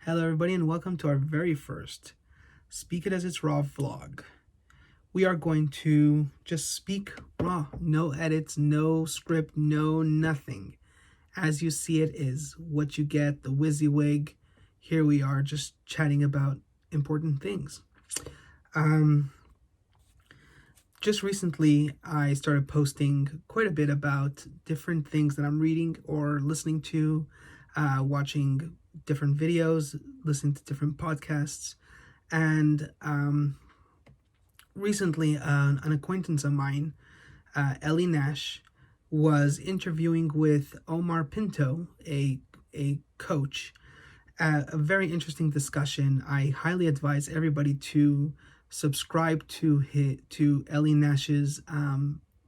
Hello, everybody, and welcome to our very first Speak It As It's Raw vlog. We are going to just speak raw, no edits, no script, no nothing. As you see it is what you get, the WYSIWYG. Here we are just chatting about important things. Just recently, I started posting quite a bit about different things that I'm reading or listening to, watching different videos, listening to different podcasts. And recently, an acquaintance of mine, Eli Nash, was interviewing with Omar Pinto, a coach. A very interesting discussion. I highly advise everybody to subscribe to Eli Nash's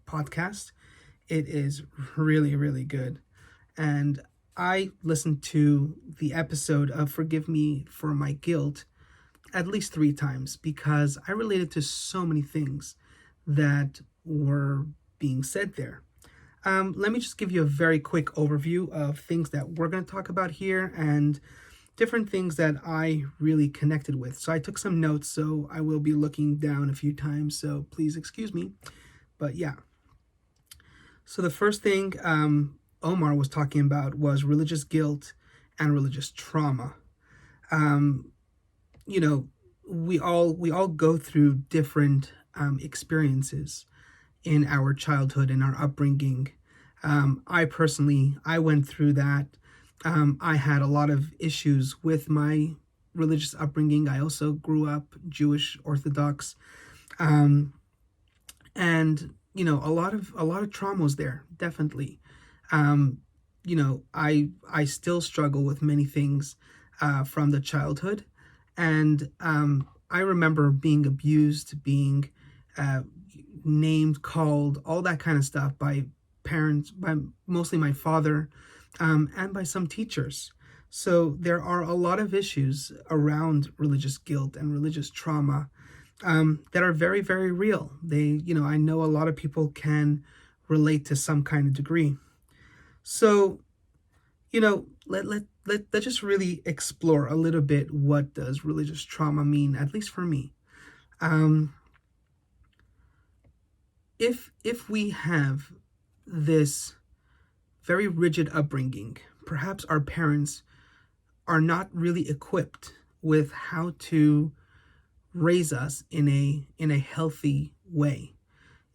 podcast. It is really, really good. And I listened to the episode of Forgive Me for My Guilt at least 3 times because I related to so many things that were being said there. Let me just give you a very quick overview of things that we're going to talk about here and different things that I really connected with. So I took some notes, so I will be looking down a few times, so please excuse me. But yeah. So the first thing Omar was talking about was religious guilt and religious trauma. We all go through different experiences in our childhood and our upbringing. I went through that. I had a lot of issues with my religious upbringing. I also grew up Jewish Orthodox, and a lot of trauma was there, definitely. I still struggle with many things from the childhood, and I remember being abused, being named, called, all that kind of stuff by parents, by mostly my father, and by some teachers. So there are a lot of issues around religious guilt and religious trauma that are very, very real. I know a lot of people can relate to some kind of degree. So, let's just really explore a little bit, what does religious trauma mean, at least for me. If we have this very rigid upbringing, perhaps our parents are not really equipped with how to raise us in a healthy way.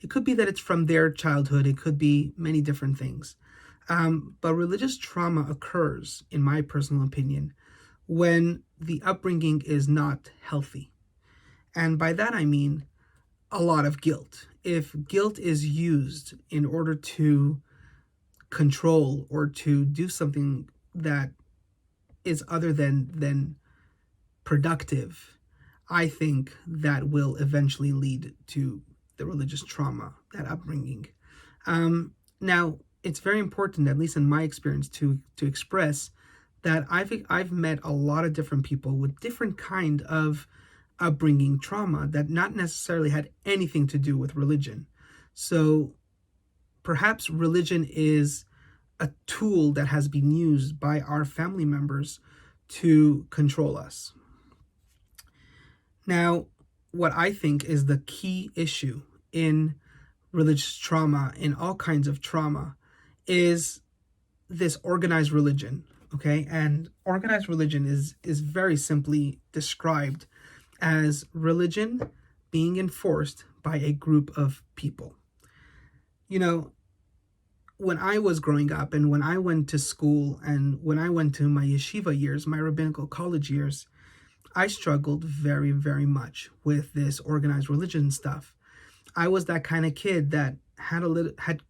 It could be that it's from their childhood. It could be many different things. But religious trauma occurs, in my personal opinion, when the upbringing is not healthy. And by that I mean a lot of guilt. If guilt is used in order to control or to do something that is other than productive, I think that will eventually lead to the religious trauma, that upbringing. Now, it's very important, at least in my experience, to express that I've met a lot of different people with different kind of upbringing trauma that not necessarily had anything to do with religion. So perhaps religion is a tool that has been used by our family members to control us. Now, what I think is the key issue in religious trauma, in all kinds of trauma, is this organized religion, okay? And organized religion is very simply described as religion being enforced by a group of people. When I was growing up and when I went to school and when I went to my yeshiva years, my rabbinical college years, I struggled very, very much with this organized religion stuff. I was that kind of kid that had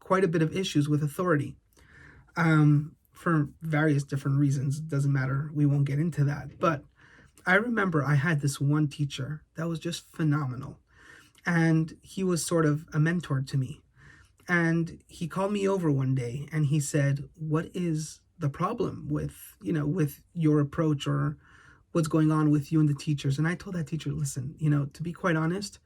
quite a bit of issues with authority, for various different reasons. It doesn't matter. We won't get into that. But I remember I had this one teacher that was just phenomenal, and he was sort of a mentor to me. And he called me over one day and he said, "What is the problem with your approach, or what's going on with you and the teachers?" And I told that teacher, "Listen, to be quite honest,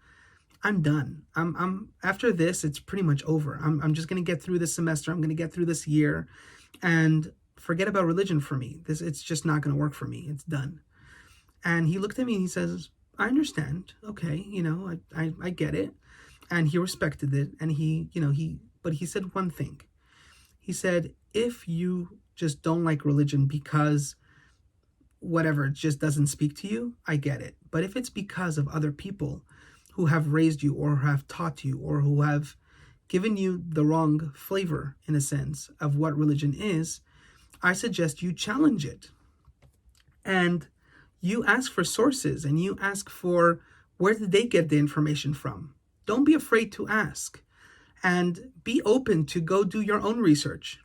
I'm done. I'm after this, it's pretty much over. I'm just going to get through this semester. I'm going to get through this year and forget about religion for me. It's just not going to work for me. It's done." And he looked at me and he says, I understand. Okay, I get it. And he respected it. And but he said one thing. He said, if you just don't like religion because whatever, it just doesn't speak to you, I get it. But if it's because of other people who have raised you or have taught you or who have given you the wrong flavor, in a sense, of what religion is, I suggest you challenge it. And you ask for sources and you ask for where did they get the information from. Don't be afraid to ask and be open to go do your own research.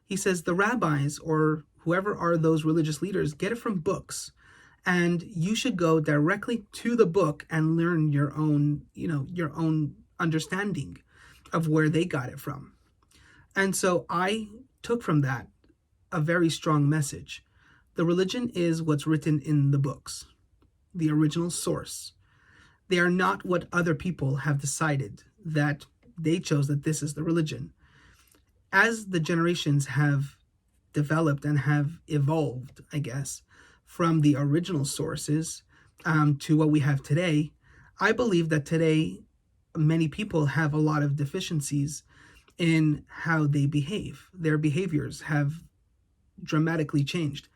He says the rabbis or whoever are those religious leaders get it from books, and you should go directly to the book and learn your own understanding of where they got it from. And so I took from that a very strong message. The religion is what's written in the books, the original source. They are not what other people have decided that they chose that this is the religion. As the generations have developed and have evolved, I guess, from the original sources to what we have today, I believe that today many people have a lot of deficiencies in how they behave. Their behaviors have dramatically changed.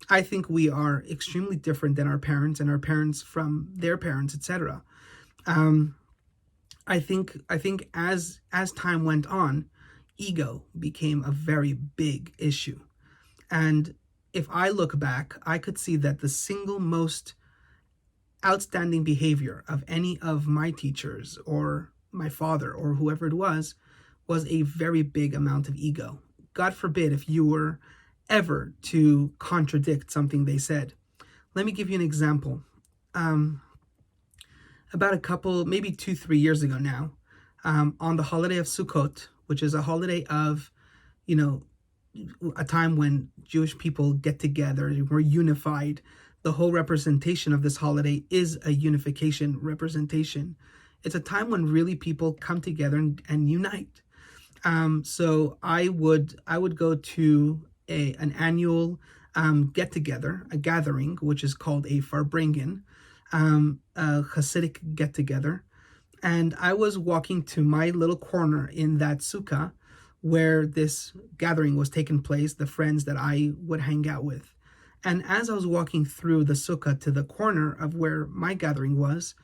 I think we are extremely different than our parents and our parents from their parents, etc. I think as time went on, ego became a very big issue. And if I look back, I could see that the single most outstanding behavior of any of my teachers or my father or whoever it was a very big amount of ego. God forbid if you were ever to contradict something they said. Let me give you an example. About a couple, maybe 2-3 years ago now, on the holiday of Sukkot, which is a holiday of, a time when Jewish people get together, we're unified. The whole representation of this holiday is a unification representation. It's a time when really people come together and unite. So I would go to an annual get together, a gathering, which is called a Farbrengen, a Hasidic get together, and I was walking to my little corner in that sukkah where this gathering was taking place, the friends that I would hang out with. And as I was walking through the sukkah to the corner of where my gathering was,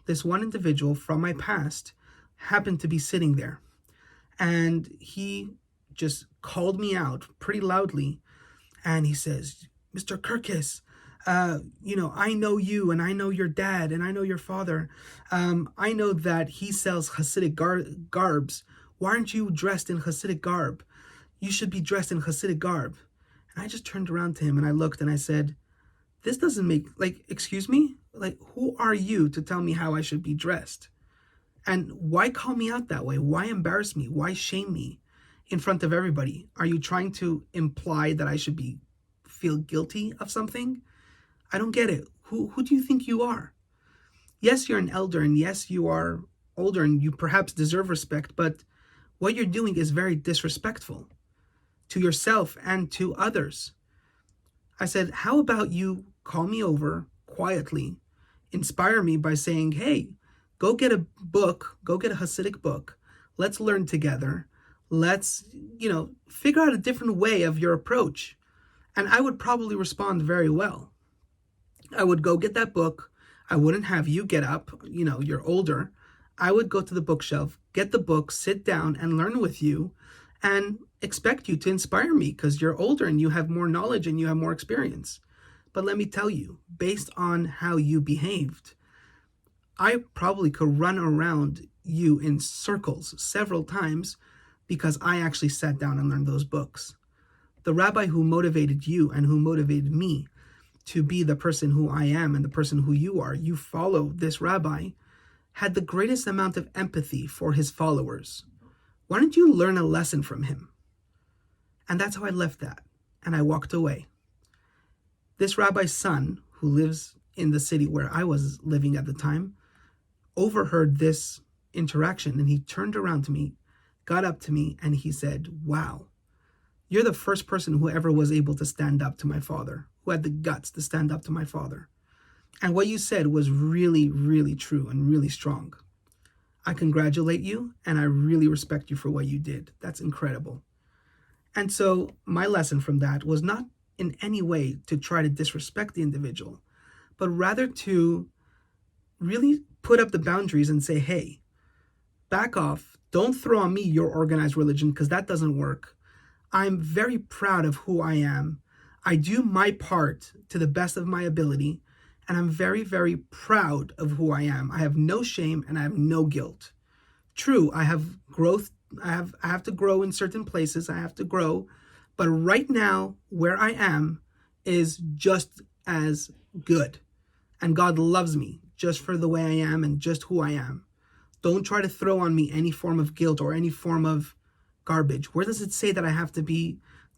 this one individual from my past happened to be sitting there. And he just called me out pretty loudly. And he says, Mr. Kirkis, I know you and I know your dad and I know your father. I know that he sells Hasidic garbs. Why aren't you dressed in Hasidic garb? You should be dressed in Hasidic garb. And I just turned around to him and I looked and I said, this doesn't make, excuse me? Who are you to tell me how I should be dressed? And why call me out that way? Why embarrass me? Why shame me in front of everybody? Are you trying to imply that I should feel guilty of something? I don't get it. Who do you think you are? Yes, you're an elder, and yes, you are older, and you perhaps deserve respect, but what you're doing is very disrespectful to yourself and to others. I said, how about you call me over quietly, inspire me by saying, hey, go get a book, go get a Hasidic book. Let's learn together. Let's, figure out a different way of your approach. And I would probably respond very well. I would go get that book. I wouldn't have you get up, you're older. I would go to the bookshelf, get the book, sit down and learn with you and expect you to inspire me because you're older and you have more knowledge and you have more experience. But let me tell you, based on how you behaved, I probably could run around you in circles several times because I actually sat down and learned those books. The rabbi who motivated you and who motivated me to be the person who I am and the person who you are, you follow this rabbi, had the greatest amount of empathy for his followers. Why don't you learn a lesson from him? And that's how I left that. And I walked away. This rabbi's son, who lives in the city where I was living at the time, overheard this interaction and he turned around to me, got up to me, and he said, wow, you're the first person who ever was able to stand up to my father, who had the guts to stand up to my father. And what you said was really, really true and really strong. I congratulate you, and I really respect you for what you did. That's incredible. And so my lesson from that was not in any way to try to disrespect the individual, but rather to really put up the boundaries and say, hey, back off. Don't throw on me your organized religion, because that doesn't work. I'm very proud of who I am. I do my part to the best of my ability, and I'm very, very proud of who I am. I have no shame and I have no guilt. True, I have growth. I have to grow in certain places. I have to grow. But right now, where I am is just as good. And God loves me just for the way I am and just who I am. Don't try to throw on me any form of guilt or any form of garbage. Where does it say that I have to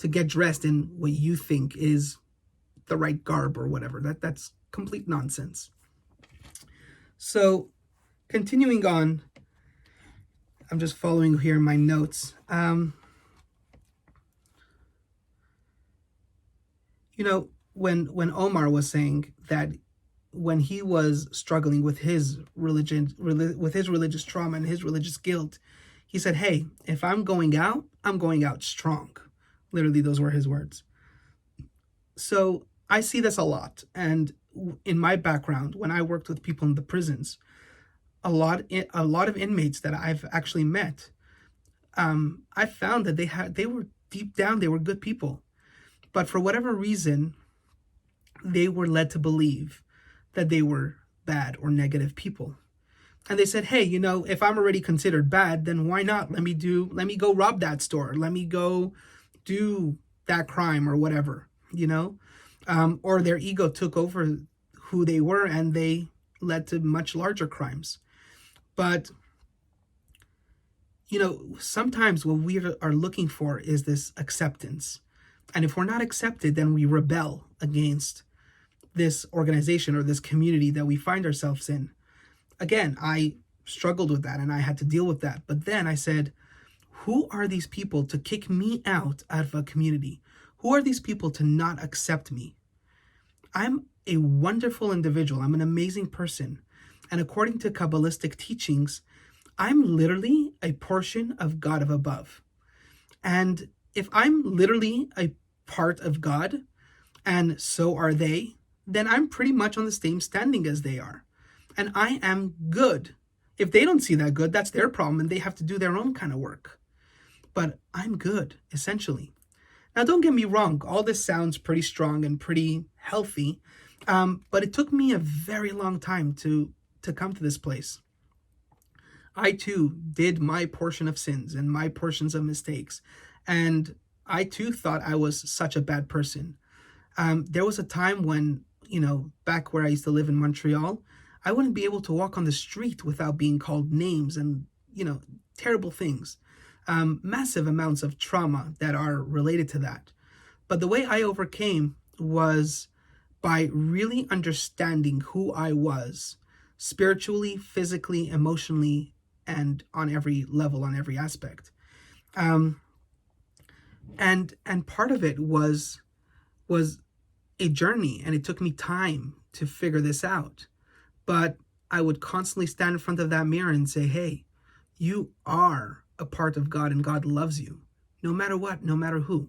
get dressed in what you think is the right garb or whatever? That's complete nonsense. So, continuing on, I'm just following here in my notes. When Omar was saying that when he was struggling with his religious trauma and his religious guilt, he said, hey, if I'm going out strong. Literally, those were his words. So I see this a lot. And in my background, when I worked with people in the prisons, a lot of inmates that I've actually met, I found that they were deep down, they were good people. But for whatever reason, they were led to believe that they were bad or negative people. And they said, hey, if I'm already considered bad, then why not? Let me go rob that store. Let me go do that crime or whatever, or their ego took over who they were and they led to much larger crimes. But, sometimes what we are looking for is this acceptance. And if we're not accepted, then we rebel against this organization or this community that we find ourselves in. Again, I struggled with that and I had to deal with that. But then I said, who are these people to kick me out of a community? Who are these people to not accept me? I'm a wonderful individual. I'm an amazing person. And according to Kabbalistic teachings, I'm literally a portion of God of above. And if I'm literally a part of God, and so are they, then I'm pretty much on the same standing as they are. And I am good. If they don't see that good, that's their problem, and they have to do their own kind of work. But I'm good, essentially. Now, don't get me wrong. All this sounds pretty strong and pretty healthy, but it took me a very long time to come to this place. I, too, did my portion of sins and my portions of mistakes. And I, too, thought I was such a bad person. There was a time when, back where I used to live in Montreal, I wouldn't be able to walk on the street without being called names and, terrible things. Massive amounts of trauma that are related to that. But the way I overcame was by really understanding who I was spiritually, physically, emotionally, and on every level, on every aspect. And part of it was a journey, and it took me time to figure this out. But I would constantly stand in front of that mirror and say, hey, you are a part of God and God loves you, no matter what, no matter who.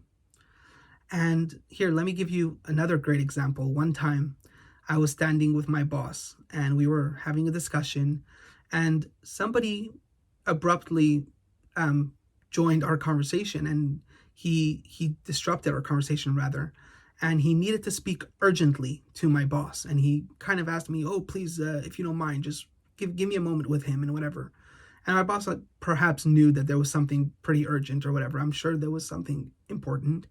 And here, let me give you another great example. One time I was standing with my boss and we were having a discussion, and somebody abruptly joined our conversation, and he disrupted our conversation rather. And he needed to speak urgently to my boss. And he kind of asked me, oh, please, if you don't mind, just give me a moment with him and whatever. And my boss perhaps knew that there was something pretty urgent or whatever. I'm sure there was something important.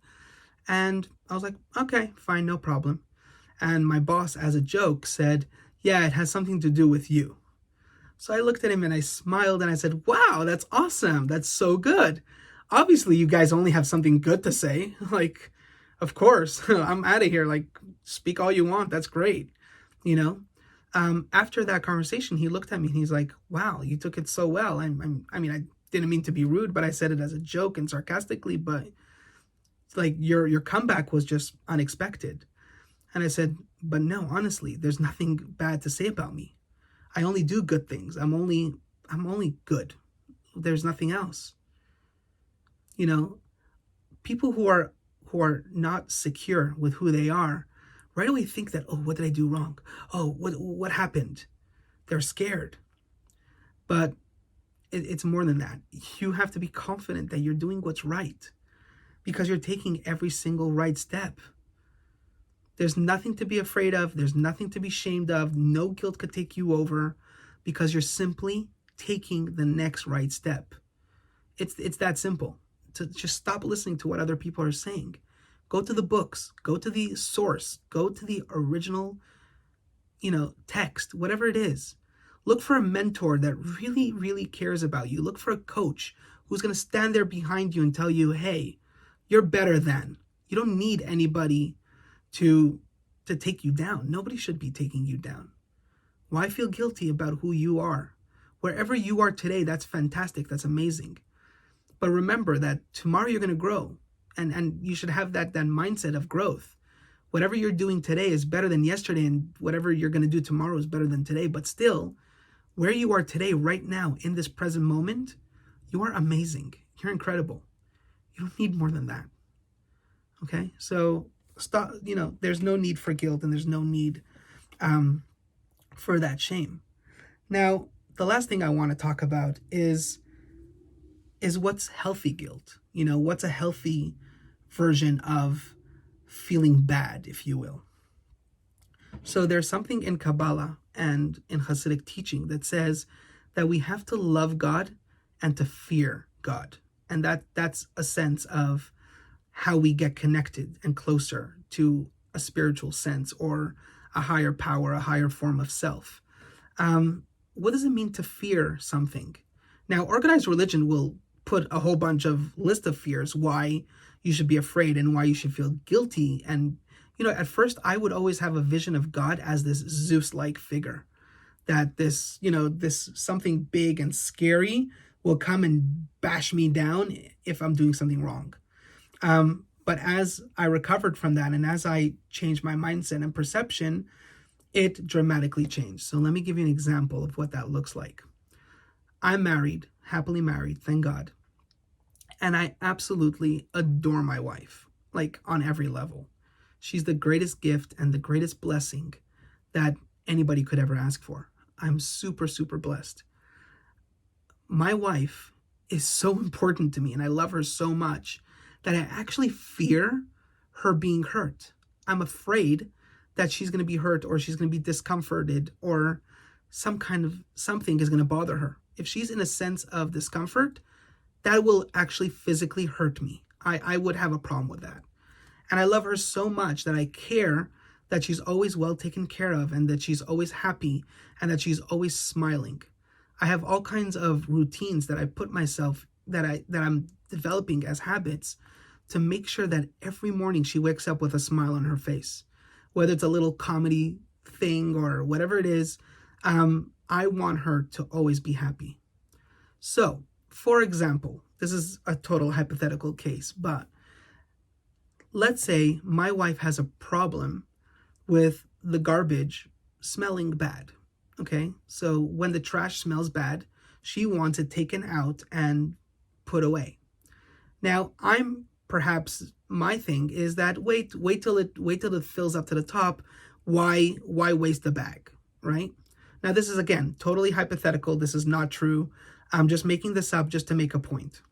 And I was like, okay, fine, no problem. And my boss, as a joke, said, yeah, it has something to do with you. So I looked at him and I smiled and I said, wow, that's awesome. That's so good. Obviously, you guys only have something good to say. Like, of course, I'm out of here. Like, speak all you want. That's great. After that conversation, he looked at me and he's like, wow, you took it so well. I mean, I didn't mean to be rude, but I said it as a joke and sarcastically, but like your comeback was just unexpected. And I said, But no, honestly, there's nothing bad to say about me. I only do good things. I'm only good. There's nothing else. You know, people who are not secure with who they are right away think that, oh, what did I do wrong? Oh, what happened? They're scared. But it's more than that. You have to be confident that you're doing what's right because you're taking every single right step. There's nothing to be afraid of. There's nothing to be ashamed of. No guilt could take you over because you're simply taking the next right step. It's that simple. To just stop listening to what other people are saying. Go to the books. Go to the source. Go to the original, text, whatever it is. Look for a mentor that really, really cares about you. Look for a coach who's going to stand there behind you and tell you, hey, you're better than. You don't need anybody to take you down. Nobody should be taking you down. Why feel guilty about who you are? Wherever you are today, that's fantastic. That's amazing. But remember that tomorrow you're going to grow. And you should have that mindset of growth. Whatever you're doing today is better than yesterday, and whatever you're going to do tomorrow is better than today. But still, where you are today, right now, in this present moment, you are amazing. You're incredible. You don't need more than that. Okay? So stop, there's no need for guilt, and there's no need for that shame. Now, the last thing I want to talk about is what's healthy guilt. What's a healthy version of feeling bad, if you will. So there's something in Kabbalah and in Hasidic teaching that says that we have to love God and to fear God. And that's a sense of how we get connected and closer to a spiritual sense or a higher power, a higher form of self. What does it mean to fear something? Now, organized religion will put a whole bunch of list of fears, why you should be afraid and why you should feel guilty. And, at first I would always have a vision of God as this Zeus-like figure, that this something big and scary will come and bash me down if I'm doing something wrong. But as I recovered from that and as I changed my mindset and perception, it dramatically changed. So let me give you an example of what that looks like. I'm married, happily married, thank God. And I absolutely adore my wife, like on every level. She's the greatest gift and the greatest blessing that anybody could ever ask for. I'm super, super blessed. My wife is so important to me and I love her so much that I actually fear her being hurt. I'm afraid that she's going to be hurt or she's going to be discomforted or something is going to bother her. If she's in a sense of discomfort, that will actually physically hurt me. I would have a problem with that. And I love her so much that I care that she's always well taken care of and that she's always happy and that she's always smiling. I have all kinds of routines that I put myself, that I'm developing as habits to make sure that every morning she wakes up with a smile on her face. Whether it's a little comedy thing or whatever it is, I want her to always be happy. So, for example, this is a total hypothetical case, but let's say my wife has a problem with the garbage smelling bad. Okay, so when the trash smells bad, she wants it taken out and put away. Now, my thing is that wait till it fills up to the top. Why waste the bag, right? Now, this is again totally hypothetical. This is not true. I'm just making this up just to make a point.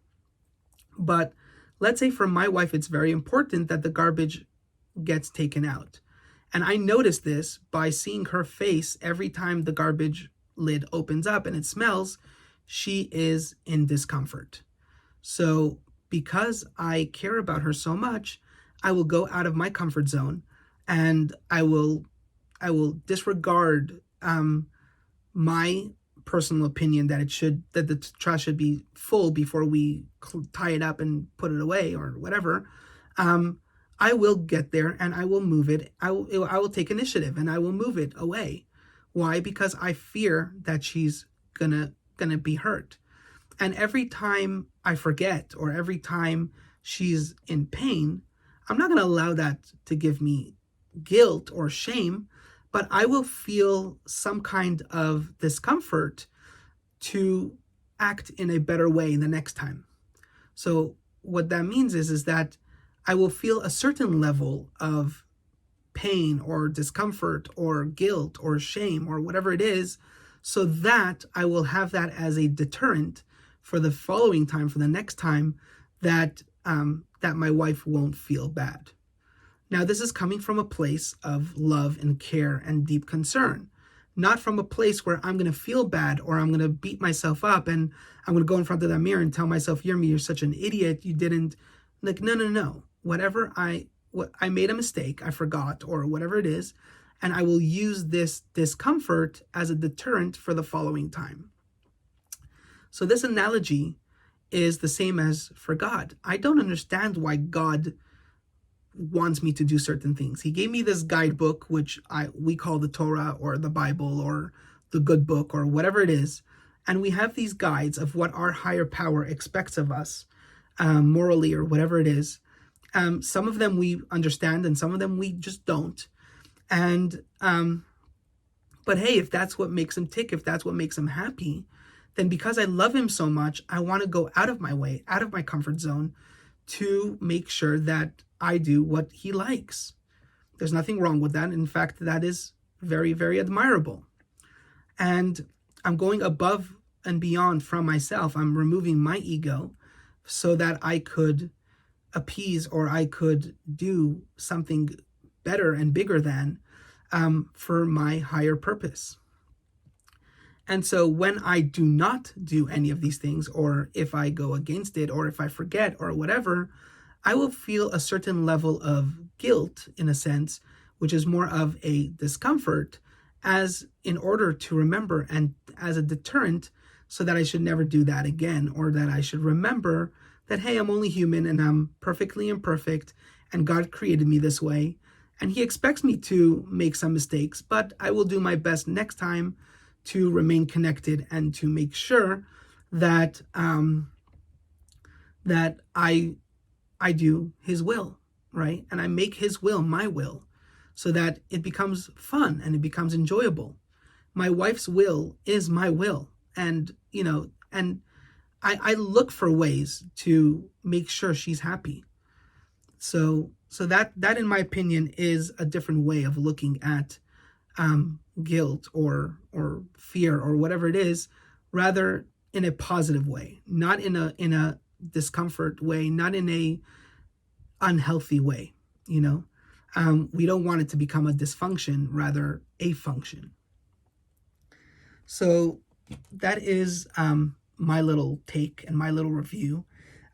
But let's say for my wife, it's very important that the garbage gets taken out. And I notice this by seeing her face every time the garbage lid opens up and it smells, she is in discomfort. So because I care about her so much, I will go out of my comfort zone and I will disregard my personal opinion that the trash should be full before we tie it up and put it away or whatever. I will get there and I will move it. I will take initiative and I will move it away. Why? Because I fear that she's gonna be hurt. And every time I forget or every time she's in pain, I'm not gonna allow that to give me guilt or shame. but I will feel some kind of discomfort to act in a better way the next time. So what that means is that I will feel a certain level of pain or discomfort or guilt or shame or whatever it is, so that I will have that as a deterrent for the following time, for the next time, that that my wife won't feel bad. Now, this is coming from a place of love and care and deep concern, not from a place where I'm going to feel bad or I'm going to beat myself up and I'm going to go in front of that mirror and tell myself, you're such an idiot. You didn't, like, no. Whatever I made a mistake, I forgot, or whatever it is, and I will use this discomfort as a deterrent for the following time. So this analogy is the same as for God. I don't understand why God wants me to do certain things. He gave me this guidebook, which we call the Torah or the Bible or the good book or whatever it is. And we have these guides of what our higher power expects of us, morally or whatever it is. Some of them we understand and some of them we just don't. And but hey, if that's what makes him tick, if that's what makes him happy, then because I love him so much, I want to go out of my way, out of my comfort zone, to make sure that I do what he likes. There's nothing wrong with that. In fact, that is very, very admirable. And I'm going above and beyond from myself. I'm removing my ego so that I could appease or I could do something better and bigger than for my higher purpose. And so when I do not do any of these things, or if I go against it, or if I forget or whatever, I will feel a certain level of guilt, in a sense, which is more of a discomfort, as in order to remember and as a deterrent, so that I should never do that again, or that I should remember that, hey, I'm only human and I'm perfectly imperfect, and God created me this way, and he expects me to make some mistakes, but I will do my best next time to remain connected and to make sure that that I do his will, right? And I make his will my will, so that it becomes fun and it becomes enjoyable. My wife's will is my will, and and I look for ways to make sure she's happy. So that in my opinion is a different way of looking at guilt or fear or whatever it is, rather in a positive way, not in a discomfort way, not in a unhealthy way. We don't want it to become a dysfunction, rather a function. So that is my little take and my little review.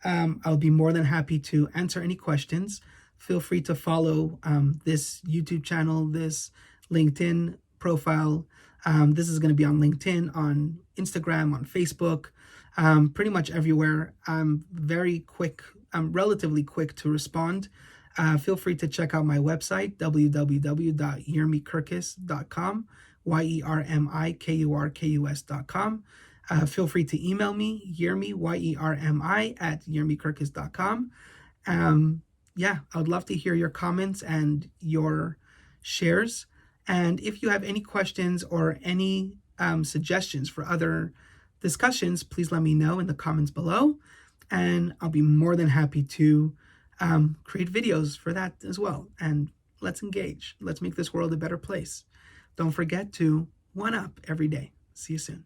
I'll be more than happy to answer any questions. Feel free to follow this YouTube channel, this LinkedIn profile. This is going to be on LinkedIn, on Instagram, on Facebook, pretty much everywhere. I'm very quick. I'm relatively quick to respond. Feel free to check out my website, www.yermikurkus.com, YERMIKURKUS.com. Feel free to email me, Yermi, YERMI, @yermikurkus.com. I would love to hear your comments and your shares. And if you have any questions or any suggestions for other discussions, please let me know in the comments below. And I'll be more than happy to create videos for that as well. And let's engage. Let's make this world a better place. Don't forget to one up every day. See you soon.